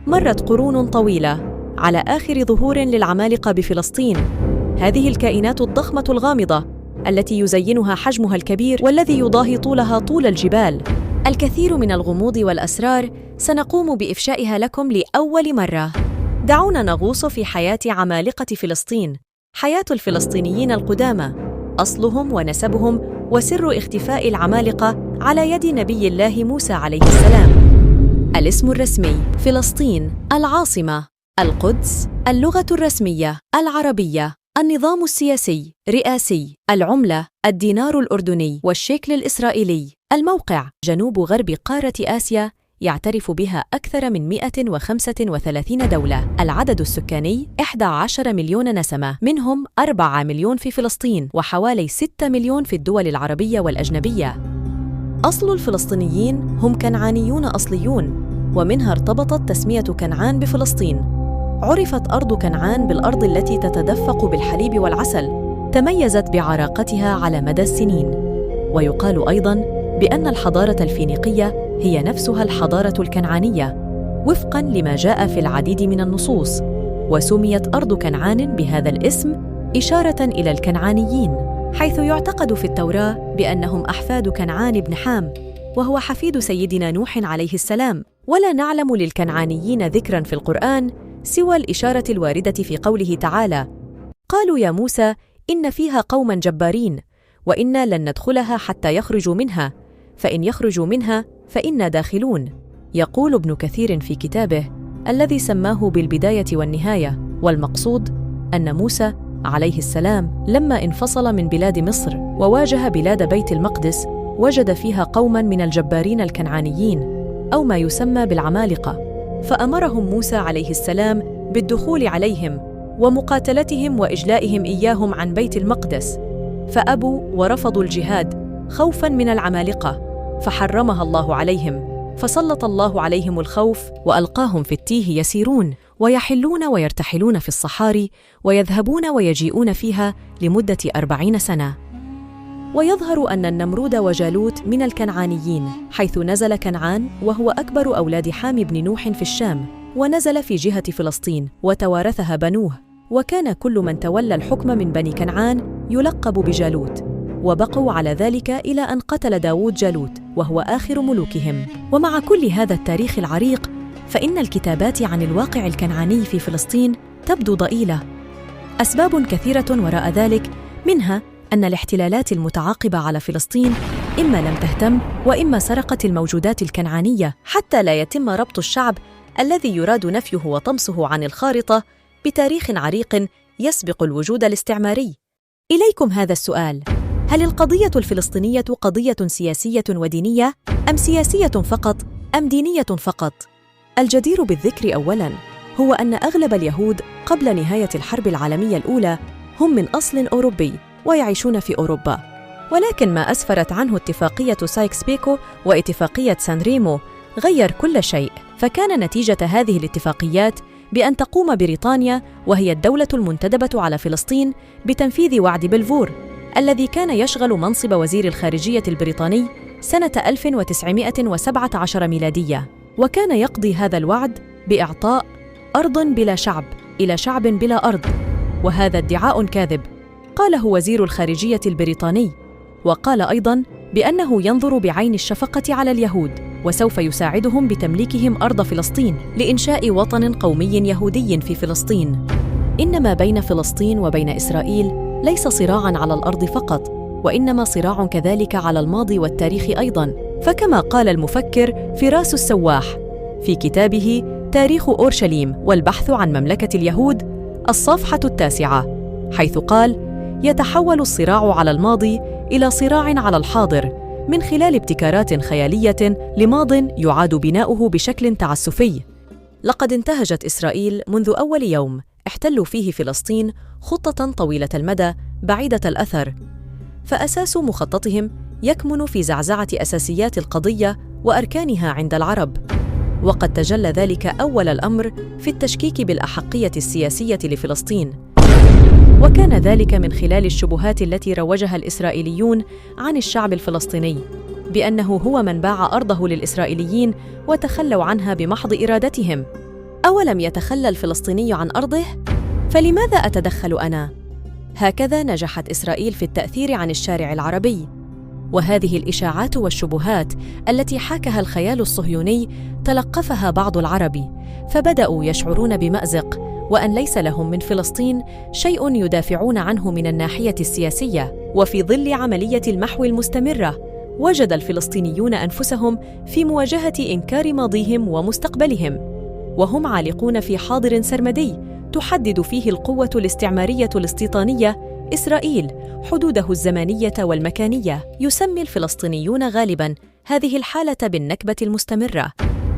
مرت قرون طويلة على آخر ظهور للعمالقة بفلسطين. هذه الكائنات الضخمة الغامضة التي يزينها حجمها الكبير والذي يضاهي طولها طول الجبال. الكثير من الغموض والأسرار سنقوم بإفشائها لكم لأول مرة. دعونا نغوص في حياة عمالقة فلسطين، حياة الفلسطينيين القدامى، أصلهم ونسبهم وسر اختفاء العمالقة على يد نبي الله موسى عليه السلام. الاسم الرسمي: فلسطين، العاصمة، القدس، اللغة الرسمية العربية، النظام السياسي رئاسي، العملة الدينار الأردني والشيكل الإسرائيلي، الموقع جنوب غرب قارة آسيا يعترف بها أكثر من 135 دولة، العدد السكاني 11 مليون نسمة، منهم 4 مليون في فلسطين وحوالي 6 مليون في الدول العربية والأجنبية. أصل الفلسطينيين هم كنعانيون أصليون، ومنها ارتبطت تسمية كنعان بفلسطين. عرفت أرض كنعان بالأرض التي تتدفق بالحليب والعسل، تميزت بعراقتها على مدى السنين. ويقال أيضاً بأن الحضارة الفينيقية هي نفسها الحضارة الكنعانية وفقاً لما جاء في العديد من النصوص، وسميت أرض كنعان بهذا الاسم إشارة إلى الكنعانيين، حيث يعتقد في التوراة بأنهم أحفاد كنعان بن حام، وهو حفيد سيدنا نوح عليه السلام. ولا نعلم للكنعانيين ذكراً في القرآن سوى الإشارة الواردة في قوله تعالى: قالوا يا موسى إن فيها قوماً جبارين وإنا لن ندخلها حتى يخرجوا منها، فإن يخرجوا منها فإنا داخلون. يقول ابن كثير في كتابه الذي سماه بالبداية والنهاية، والمقصود أن موسى عليه السلام لما انفصل من بلاد مصر وواجه بلاد بيت المقدس وجد فيها قوماً من الجبارين الكنعانيين أو ما يسمى بالعمالقة، فأمرهم موسى عليه السلام بالدخول عليهم ومقاتلتهم وإجلائهم إياهم عن بيت المقدس، فأبوا ورفضوا الجهاد خوفاً من العمالقة، فحرمها الله عليهم، فسلط الله عليهم الخوف وألقاهم في التيه يسيرون ويحلون ويرتحلون في الصحاري ويذهبون ويجيئون فيها لمدة 40 سنة. ويظهر أن النمرود وجالوت من الكنعانيين، حيث نزل كنعان وهو أكبر أولاد حام بن نوح في الشام، ونزل في جهة فلسطين وتوارثها بنوه، وكان كل من تولى الحكم من بني كنعان يلقب بجالوت، وبقوا على ذلك إلى أن قتل داود جالوت وهو آخر ملوكهم. ومع كل هذا التاريخ العريق، فإن الكتابات عن الواقع الكنعاني في فلسطين تبدو ضئيلة. أسباب كثيرة وراء ذلك، منها أن الاحتلالات المتعاقبة على فلسطين إما لم تهتم وإما سرقت الموجودات الكنعانية حتى لا يتم ربط الشعب الذي يراد نفيه وطمسه عن الخارطة بتاريخ عريق يسبق الوجود الاستعماري. إليكم هذا السؤال: هل القضية الفلسطينية قضية سياسية ودينية، أم سياسية فقط، أم دينية فقط؟ الجدير بالذكر أولاً هو أن أغلب اليهود قبل نهاية الحرب العالمية الأولى هم من أصل أوروبي ويعيشون في أوروبا، ولكن ما أسفرت عنه اتفاقية سايكس بيكو واتفاقية سان ريمو غير كل شيء. فكان نتيجة هذه الاتفاقيات بأن تقوم بريطانيا، وهي الدولة المنتدبة على فلسطين، بتنفيذ وعد بلفور الذي كان يشغل منصب وزير الخارجية البريطاني سنة 1917 ميلادية. وكان يقضي هذا الوعد بإعطاء أرض بلا شعب إلى شعب بلا أرض، وهذا ادعاء كاذب قاله وزير الخارجية البريطاني. وقال أيضاً بأنه ينظر بعين الشفقة على اليهود وسوف يساعدهم بتمليكهم أرض فلسطين لإنشاء وطن قومي يهودي في فلسطين. إنما بين فلسطين وبين إسرائيل ليس صراعاً على الأرض فقط، وإنما صراع كذلك على الماضي والتاريخ أيضاً. فكما قال المفكر فراس السواح في كتابه تاريخ أورشليم والبحث عن مملكة اليهود الصفحة 9، حيث قال: يتحول الصراع على الماضي إلى صراع على الحاضر من خلال ابتكارات خيالية لماض يعاد بناؤه بشكل تعسفي. لقد انتهجت إسرائيل منذ أول يوم احتلوا فيه فلسطين خطة طويلة المدى بعيدة الأثر، فأساس مخططهم يكمن في زعزعة أساسيات القضية وأركانها عند العرب، وقد تجلى ذلك أول الأمر في التشكيك بالأحقية السياسية لفلسطين، وكان ذلك من خلال الشبهات التي روجها الإسرائيليون عن الشعب الفلسطيني بأنه هو من باع أرضه للإسرائيليين وتخلوا عنها بمحض إرادتهم. أولم يتخلى الفلسطيني عن أرضه؟ فلماذا أتدخل أنا؟ هكذا نجحت إسرائيل في التأثير عن الشارع العربي. وهذه الإشاعات والشبهات التي حاكها الخيال الصهيوني تلقفها بعض العرب، فبدأوا يشعرون بمأزق، وأن ليس لهم من فلسطين شيء يدافعون عنه من الناحية السياسية. وفي ظل عملية المحو المستمرة، وجد الفلسطينيون أنفسهم في مواجهة إنكار ماضيهم ومستقبلهم، وهم عالقون في حاضر سرمدي تحدد فيه القوة الاستعمارية الاستيطانية إسرائيل حدوده الزمانية والمكانية. يسمي الفلسطينيون غالباً هذه الحالة بالنكبة المستمرة،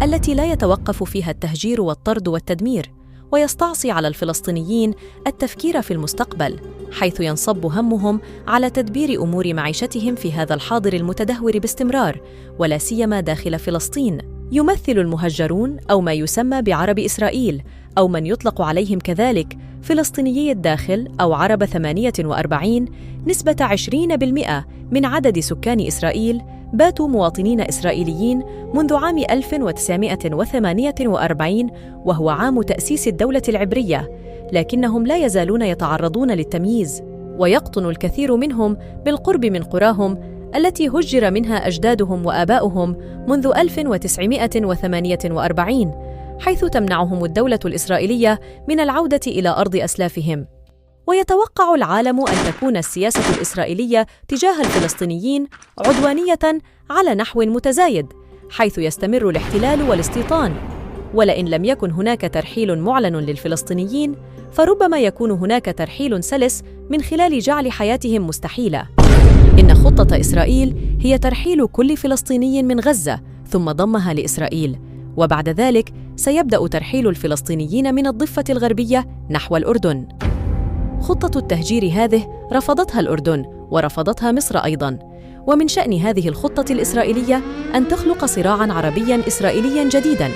التي لا يتوقف فيها التهجير والطرد والتدمير، ويستعصي على الفلسطينيين التفكير في المستقبل، حيث ينصب همهم على تدبير أمور معيشتهم في هذا الحاضر المتدهور باستمرار، ولا سيما داخل فلسطين. يمثل المهجرون أو ما يسمى بعرب إسرائيل، أو من يطلق عليهم كذلك فلسطينيي الداخل أو عرب 48، نسبة 20% من عدد سكان إسرائيل باتوا مواطنين إسرائيليين منذ عام 1948، وهو عام تأسيس الدولة العبرية، لكنهم لا يزالون يتعرضون للتمييز، ويقطن الكثير منهم بالقرب من قراهم التي هجر منها أجدادهم وآباؤهم منذ 1948، حيث تمنعهم الدولة الإسرائيلية من العودة إلى أرض أسلافهم. ويتوقع العالم أن تكون السياسة الإسرائيلية تجاه الفلسطينيين عدوانية على نحو متزايد، حيث يستمر الاحتلال والاستيطان. ولئن لم يكن هناك ترحيل معلن للفلسطينيين، فربما يكون هناك ترحيل سلس من خلال جعل حياتهم مستحيلة. إن خطة إسرائيل هي ترحيل كل فلسطيني من غزة ثم ضمها لإسرائيل، وبعد ذلك سيبدأ ترحيل الفلسطينيين من الضفة الغربية نحو الأردن. خطة التهجير هذه رفضتها الأردن ورفضتها مصر أيضاً، ومن شأن هذه الخطة الإسرائيلية أن تخلق صراعاً عربياً إسرائيلياً جديداً.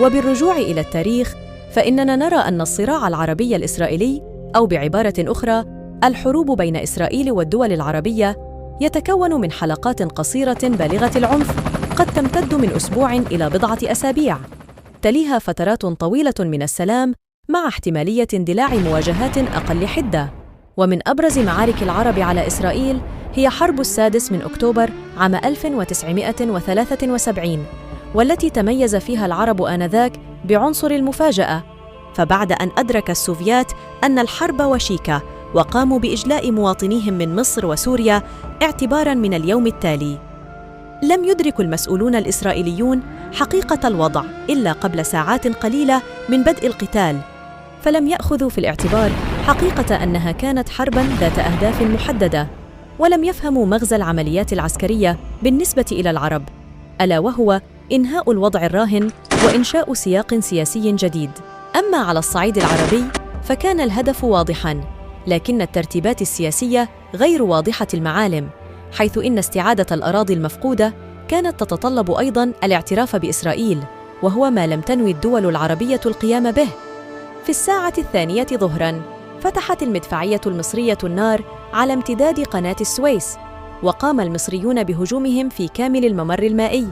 وبالرجوع إلى التاريخ، فإننا نرى أن الصراع العربي الإسرائيلي، أو بعبارة أخرى الحروب بين إسرائيل والدول العربية، يتكون من حلقات قصيرة بالغة العنف قد تمتد من أسبوع إلى بضعة أسابيع، تليها فترات طويلة من السلام مع احتمالية اندلاع مواجهات أقل حدة. ومن أبرز معارك العرب على إسرائيل هي حرب 6 أكتوبر عام 1973، والتي تميز فيها العرب آنذاك بعنصر المفاجأة، فبعد أن أدرك السوفيات أن الحرب وشيكة، وقاموا بإجلاء مواطنيهم من مصر وسوريا اعتباراً من اليوم التالي، لم يدرك المسؤولون الإسرائيليون حقيقة الوضع إلا قبل ساعات قليلة من بدء القتال، فلم يأخذوا في الاعتبار حقيقة أنها كانت حرباً ذات أهداف محددة، ولم يفهموا مغزى العمليات العسكرية بالنسبة إلى العرب، ألا وهو إنهاء الوضع الراهن وإنشاء سياق سياسي جديد. أما على الصعيد العربي فكان الهدف واضحاً، لكن الترتيبات السياسية غير واضحة المعالم، حيث إن استعادة الأراضي المفقودة كانت تتطلب أيضاً الاعتراف بإسرائيل، وهو ما لم تنوي الدول العربية القيام به. في 2:00 ظهراً فتحت المدفعية المصرية النار على امتداد قناة السويس، وقام المصريون بهجومهم في كامل الممر المائي،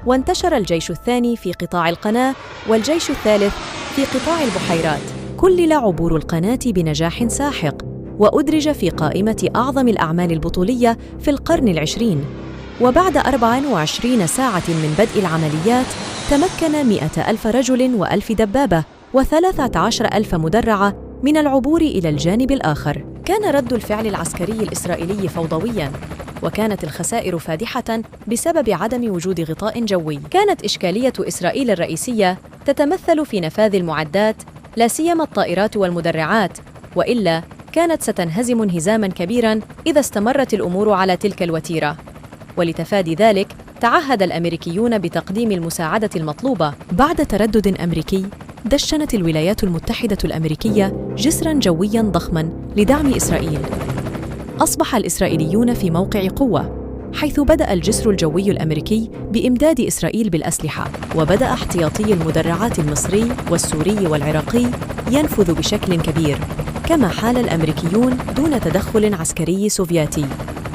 وانتشر الجيش الثاني في قطاع القناة والجيش الثالث في قطاع البحيرات. كلل عبور القناة بنجاح ساحق، وأدرج في قائمة أعظم الأعمال البطولية في القرن العشرين. وبعد 24 ساعة من بدء العمليات، تمكن 100,000 رجل و1000 دبابة و13,000 مدرعة من العبور إلى الجانب الآخر. كان رد الفعل العسكري الإسرائيلي فوضوياً، وكانت الخسائر فادحة بسبب عدم وجود غطاء جوي. كانت إشكالية إسرائيل الرئيسية تتمثل في نفاذ المعدات، لا سيما الطائرات والمدرعات، وإلا كانت ستنهزم انهزاماً كبيراً إذا استمرت الأمور على تلك الوتيرة. ولتفادي ذلك، تعهد الأمريكيون بتقديم المساعدة المطلوبة. بعد تردد أمريكي، دشنت الولايات المتحدة الأمريكية جسراً جوياً ضخماً لدعم إسرائيل. أصبح الإسرائيليون في موقع قوة، حيث بدأ الجسر الجوي الأمريكي بإمداد إسرائيل بالأسلحة، وبدأ احتياطي المدرعات المصري والسوري والعراقي ينفذ بشكل كبير، كما حال الأمريكيون دون تدخل عسكري سوفياتي.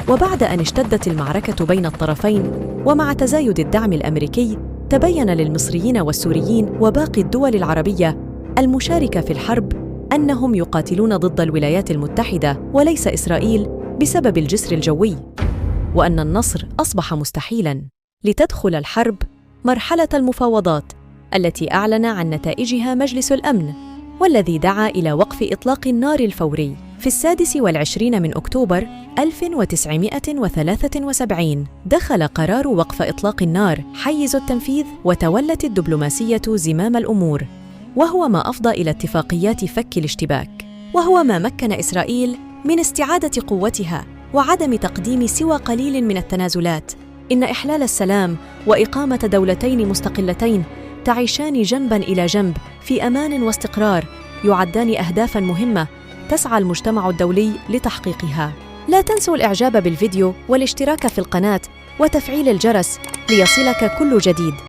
وبعد أن اشتدت المعركة بين الطرفين، ومع تزايد الدعم الأمريكي، تبين للمصريين والسوريين وباقي الدول العربية المشاركة في الحرب أنهم يقاتلون ضد الولايات المتحدة وليس إسرائيل بسبب الجسر الجوي، وأن النصر أصبح مستحيلاً. لتدخل الحرب مرحلة المفاوضات التي أعلن عن نتائجها مجلس الأمن، والذي دعا إلى وقف إطلاق النار الفوري. في 26 أكتوبر 1973 دخل قرار وقف إطلاق النار حيز التنفيذ، وتولت الدبلوماسية زمام الأمور، وهو ما أفضى إلى اتفاقيات فك الاشتباك، وهو ما مكن إسرائيل من استعادة قوتها وعدم تقديم سوى قليل من التنازلات. إن إحلال السلام وإقامة دولتين مستقلتين تعيشان جنباً إلى جنب في أمان واستقرار يعدان أهدافاً مهمة تسعى المجتمع الدولي لتحقيقها. لا تنسوا الإعجاب بالفيديو والاشتراك في القناة وتفعيل الجرس ليصلك كل جديد.